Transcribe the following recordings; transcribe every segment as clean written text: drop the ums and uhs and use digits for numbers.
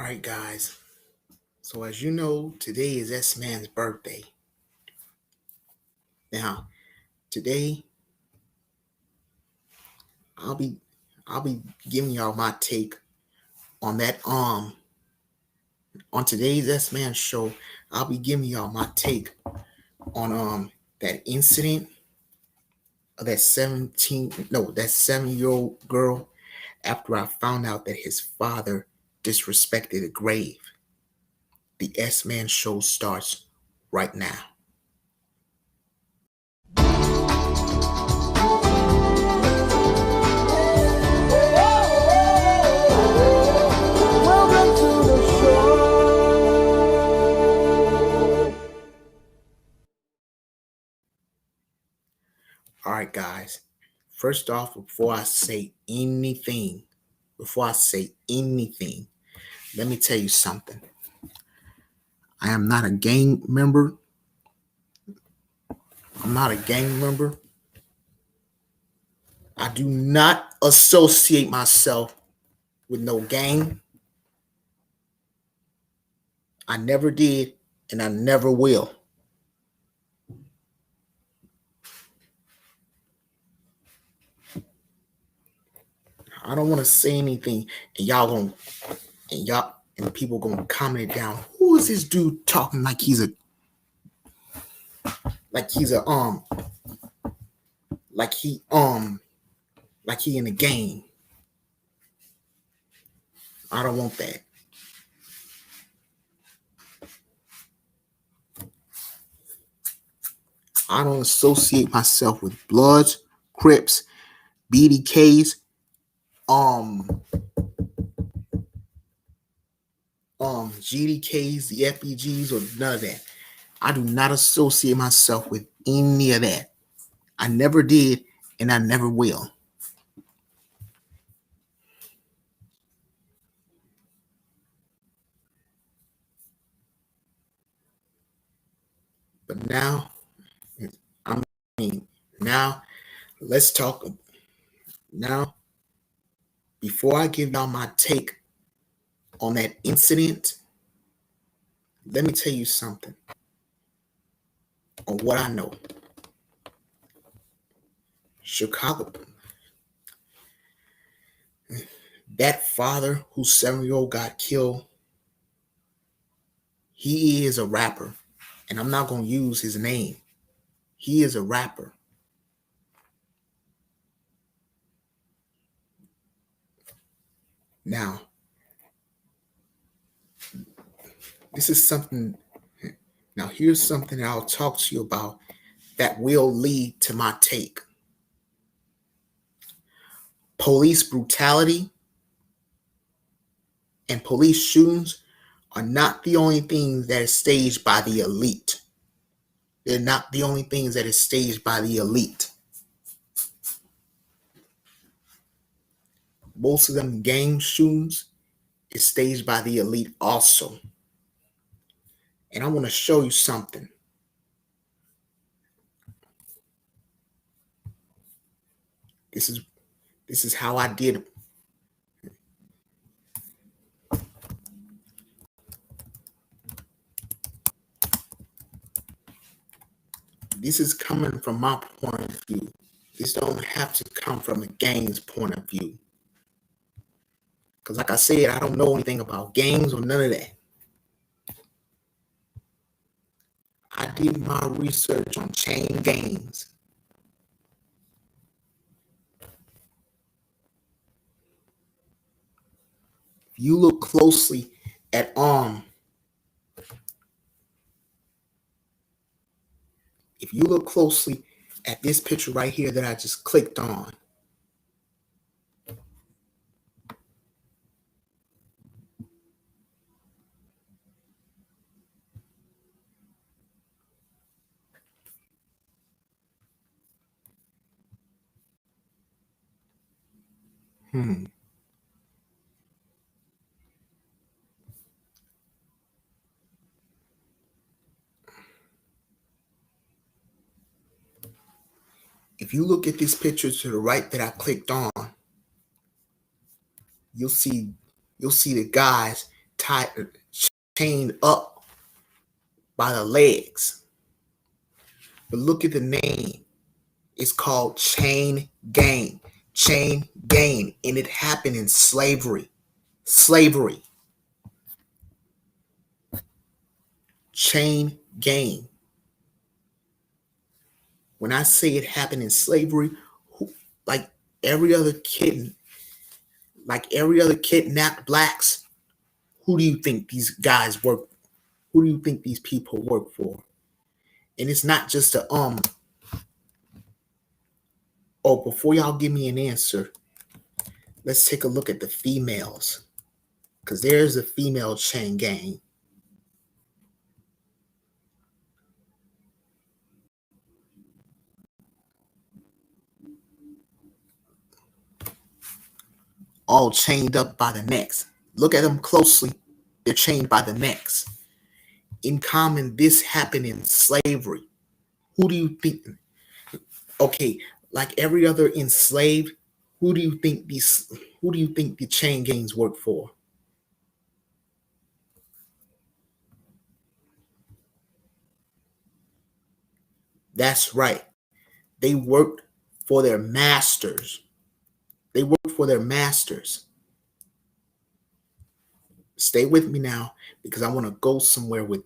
right, guys. So as you know, today is SMan's birthday. Now, today I'll be I'll be giving y'all my take on that on today's SMan show. I'll be giving y'all my take on that incident of that 7-year-old girl after I found out that his father disrespected a grave. The SMan show starts right now. All right, guys. First off, before I say anything, let me tell you something. I am not a gang member. I do not associate myself with no gang. I never did, and I never will. I don't want to say anything, and people gonna comment it down. Who is this dude talking like he's in a game? I don't want that. I don't associate myself with Bloods, Crips, BDKs, GDKs, the FEGs, or none of that. I do not associate myself with any of that. I never did, and I never will. But now, let's talk. Now, before I give y'all my take on that incident, let me tell you something on what I know. Chicago, that father whose 7-year-old got killed, he is a rapper, and I'm not going to use his name. He is a rapper. Now, here's something that I'll talk to you about that will lead to my take. Police brutality and police shootings are not the only things that is staged by the elite. They're not the only things that is staged by the elite. Most of them gang shootings is staged by the elite also. And I want to show you something. This is how I did it. This is coming from my point of view. This don't have to come from the gang's point of view. Because like I said, I don't know anything about gangs or none of that. I did my research on chain gangs. If you look closely at this picture right here that I just clicked on, if you look at this picture to the right that I clicked on, you'll see the guys tied, chained up by the legs. But look at the name. It's called chain gang. Chain gang. And it happened in slavery. Slavery. Chain gang. When I say it happened in slavery, like every other kid, like every other kidnapped blacks, who do you think these guys work? Who do you think these people work for? And it's not just a Oh, before y'all give me an answer, let's take a look at the females, because there's a female chain gang. All chained up by the necks. Look at them closely. They're chained by the necks. In common, this happened in slavery. Who do you think? Okay, like every other enslaved, who do you think these? Who do you think the chain gangs work for? That's right. They worked for their masters. They worked for their masters. Stay with me now because I want to go somewhere with.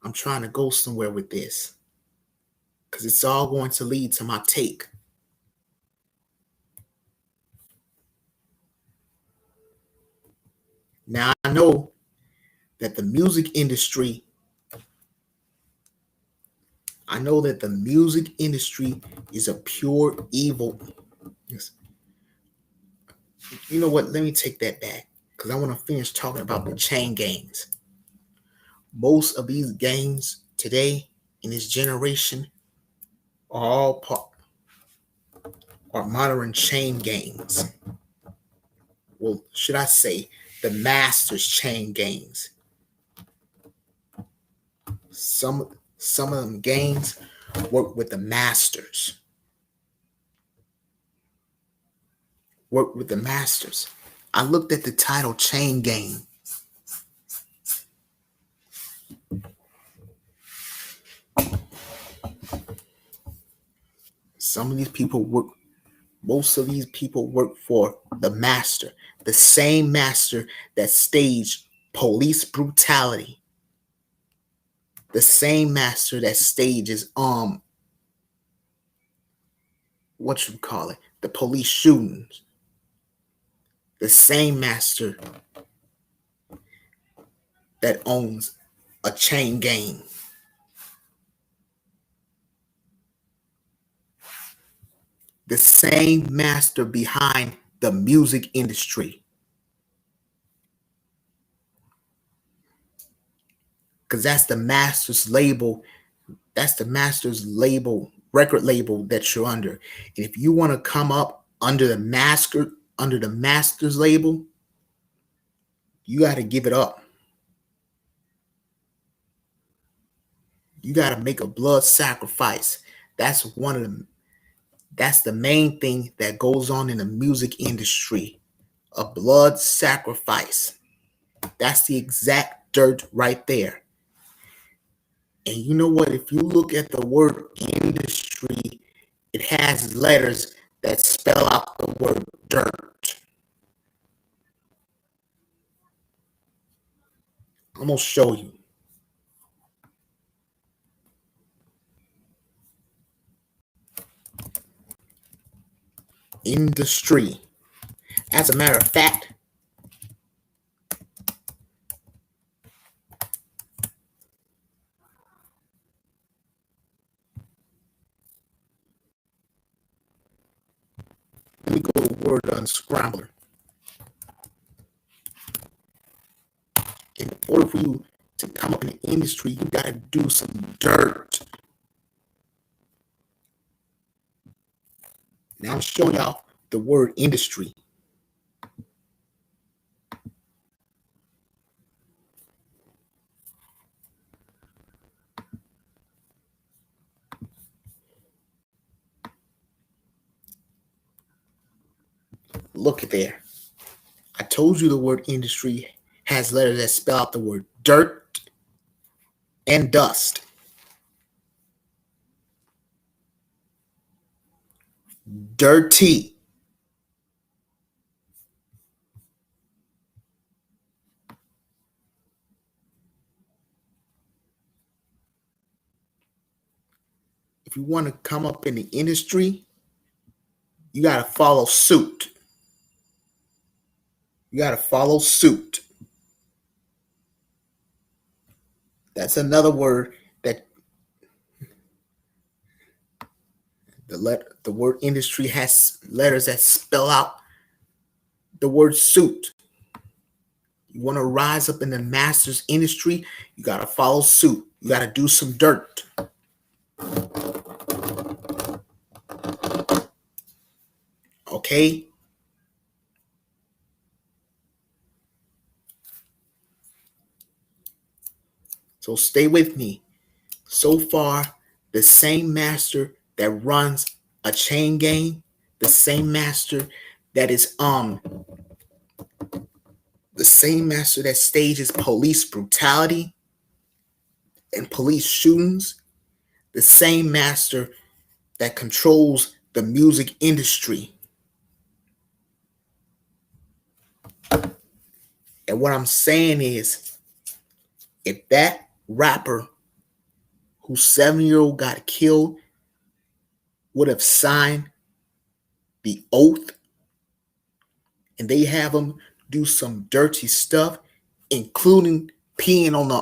I'm trying to go somewhere with this because it's all going to lead to my take. Now I know that the music industry. I know that the music industry is a pure evil. Yes. You know what? Let me take that back because I want to finish talking about the chain gangs. Most of these gangs today in this generation are all part are modern chain gangs. Well, should I say the masters chain gangs? Some of them gangs work with the masters. Work with the masters. I looked at the title chain gang. Some of these people work Most of these people work for the master, the same master that staged police brutality, the same master that stages what you call it, the police shootings, the same master that owns a chain gang. The same master behind the music industry. Because that's the master's label. That's the master's label, record label that you're under. And if you want to come up under the master's label, you got to give it up. You got to make a blood sacrifice. That's one of them. That's the main thing that goes on in the music industry. A blood sacrifice. That's the exact dirt right there. And you know what? If you look at the word industry, it has letters that spell out the word dirt. I'm going to show you. Industry. As a matter of fact, let me go to word unscrambler. In order for you to come up in the industry, you got to do some dirt. Now I'm showing y'all the word industry. Look at there. I told you the word industry has letters that spell out the word dirt and dust. Dirty. If you want to come up in the industry, you got to follow suit. You got to follow suit. That's another word that the word industry has letters that spell out the word suit. You want to rise up in the master's industry, you got to follow suit. You got to do some dirt. Okay? So stay with me. So far, the same master that runs a chain gang, the same master that is the same master that stages police brutality and police shootings, the same master that controls the music industry. And what I'm saying is, if that rapper whose 7-year-old got killed would have signed the oath and they have him do some dirty stuff, including peeing on the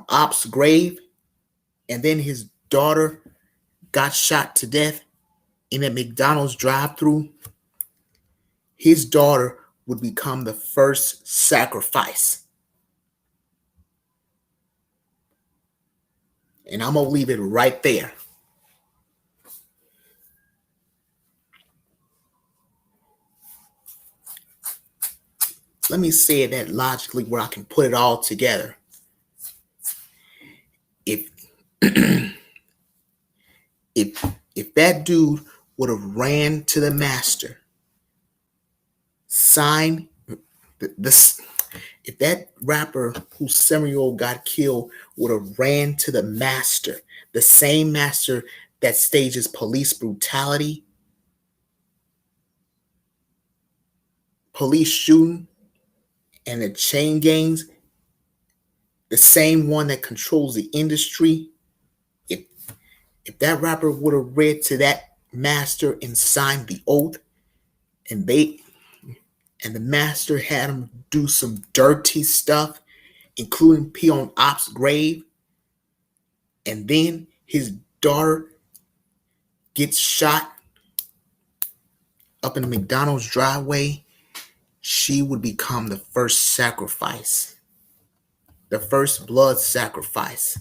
op's grave, and then his daughter got shot to death in a McDonald's drive-thru, his daughter would become the first sacrifice. And I'm going to leave it right there. Let me say that logically where I can put it all together. If if that dude would have ran to the master, signed this, if that rapper whose 7-year-old got killed would have ran to the master, the same master that stages police brutality, police shooting, and the chain gangs, the same one that controls the industry, if that rapper would have read to that master and signed the oath, and the master had him do some dirty stuff, including pee on Op's grave, and then his daughter gets shot up in the McDonald's driveway, she would become the first sacrifice, the first blood sacrifice.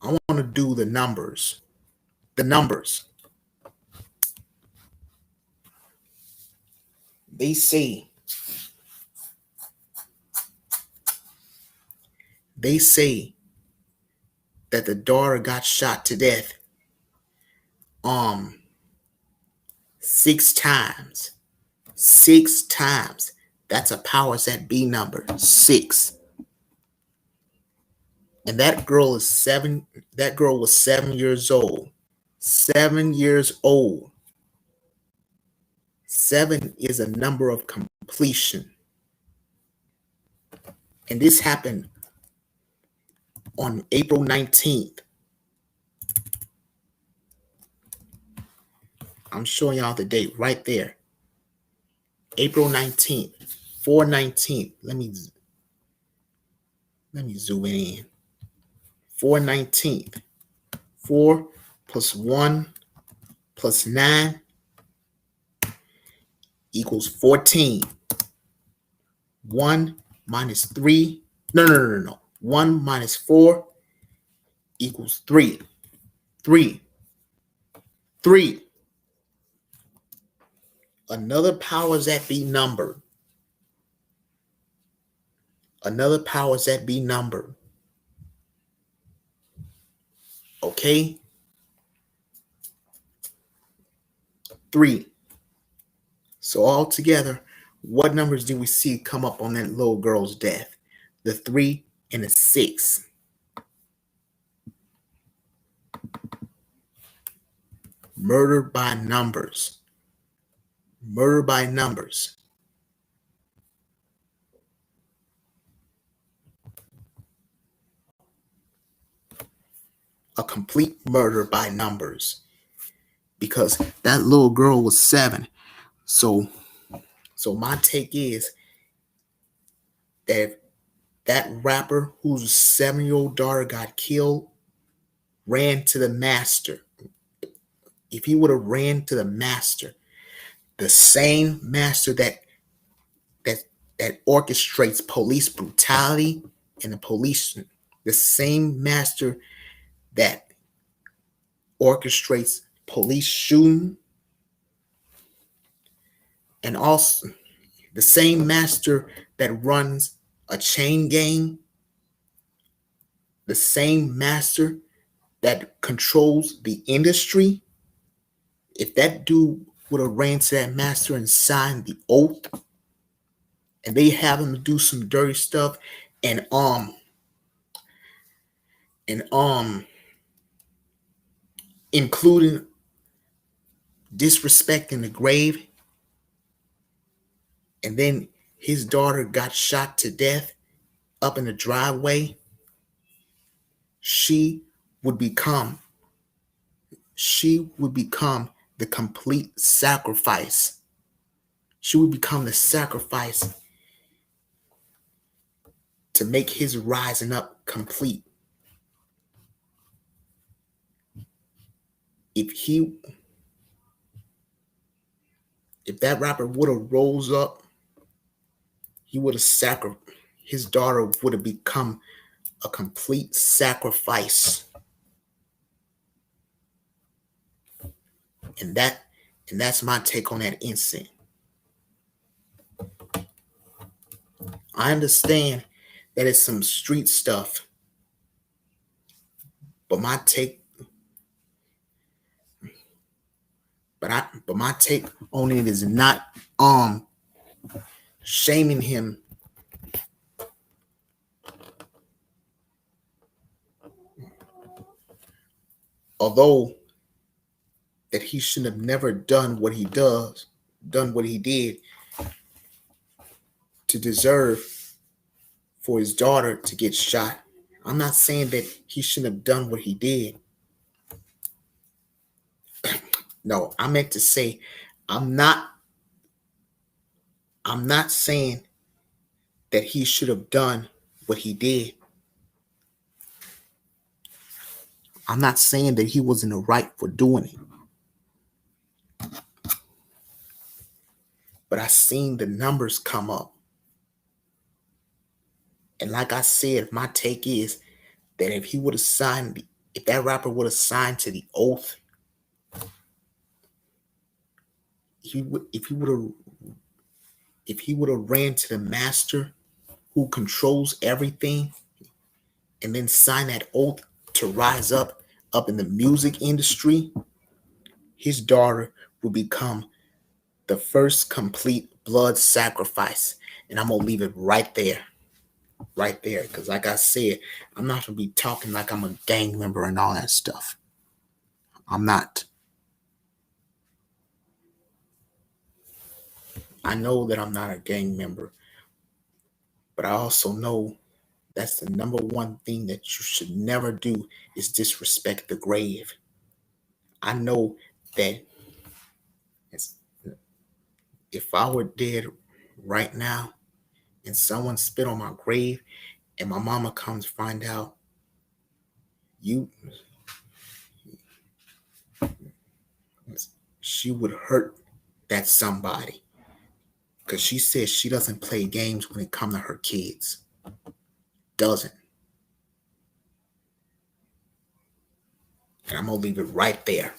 I want to do the numbers. The numbers. They say that the daughter got shot to death 6 times. 6 times. That's a powers that be number. 6. And that girl was 7 years old. 7 years old. 7 is a number of completion. And this happened on April 19th. I'm showing y'all the date right there. April 19th. 4/19. Let me zoom in. 4/19. 4 plus 1 plus 9 equals 14. 1 minus 3. No. 1 minus 4 equals 3. 3. Another powers that be number. Another powers that be number. Okay? 3. So altogether, what numbers do we see come up on that little girl's death? The 3 and the 6. Murder by numbers. Murder by numbers. A complete murder by numbers. Because that little girl was 7. So my take is that that rapper whose 7-year-old daughter got killed ran to the master. If he would have ran to the master, the same master that orchestrates police brutality and the police, the same master that orchestrates police shooting, and also the same master that runs a chain gang, the same master that controls the industry. If that dude would have ran to that master and signed the oath, and they have him do some dirty stuff and including disrespecting the grave, and then his daughter got shot to death up in the driveway, she would become the complete sacrifice. She would become the sacrifice to make his rising up complete. If that rapper would have rose up, he would have his daughter would have become a complete sacrifice. And that's my take on that incident. I understand that it's some street stuff, but my take on it is not shaming him. Although that he should have never done what he did to deserve for his daughter to get shot. I'm not saying that he shouldn't have done what he did. No, I meant to say I'm not saying that he should have done what he did. I'm not saying that he was in the right for doing it. But I seen the numbers come up. And like I said, my take is that if that rapper would have signed to the oath, if he would have ran to the master who controls everything and then signed that oath to rise up in the music industry, his daughter will become the first complete blood sacrifice. And I'm going to leave it right there. Right there. Because like I said, I'm not going to be talking like I'm a gang member and all that stuff. I'm not. I know that I'm not a gang member. But I also know that's the number one thing that you should never do is disrespect the grave. I know that if I were dead right now and someone spit on my grave and my mama comes find out, she would hurt that somebody, because she says she doesn't play games when it comes to her kids. Doesn't. And I'm going to leave it right there.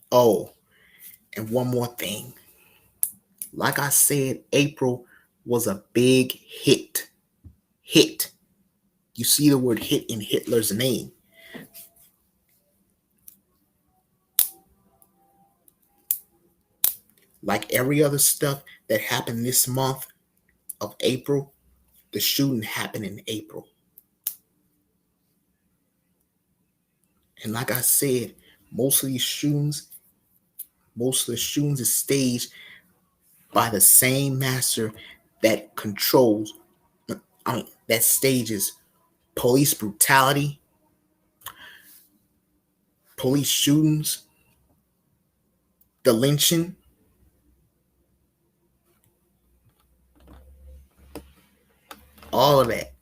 Oh, and one more thing. Like I said, April was a big hit. You see the word hit in Hitler's name. Like every other stuff that happened this month of April, the shooting happened in April. And like I said, most of the shootings is staged by the same master that controls, that stages police brutality, police shootings, the lynching, all of that.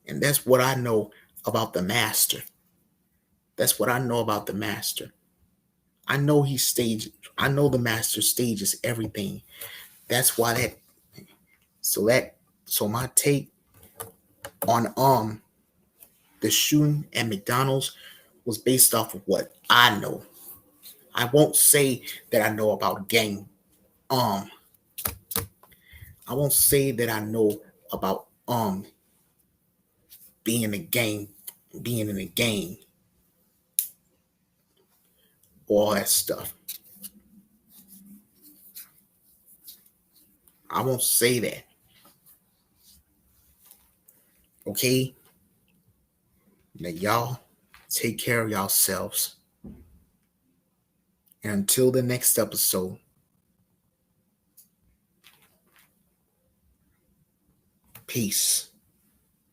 And that's what I know about the master. That's what I know about the master. I know I know the master stages everything. That's why so my take on the shooting at McDonald's was based off of what I know. I won't say that I know about gang. Um, I won't say that I know about being in a gang, being in a gang, all that stuff. I won't say that. Okay? Now y'all take care of yourselves. And until the next episode, peace.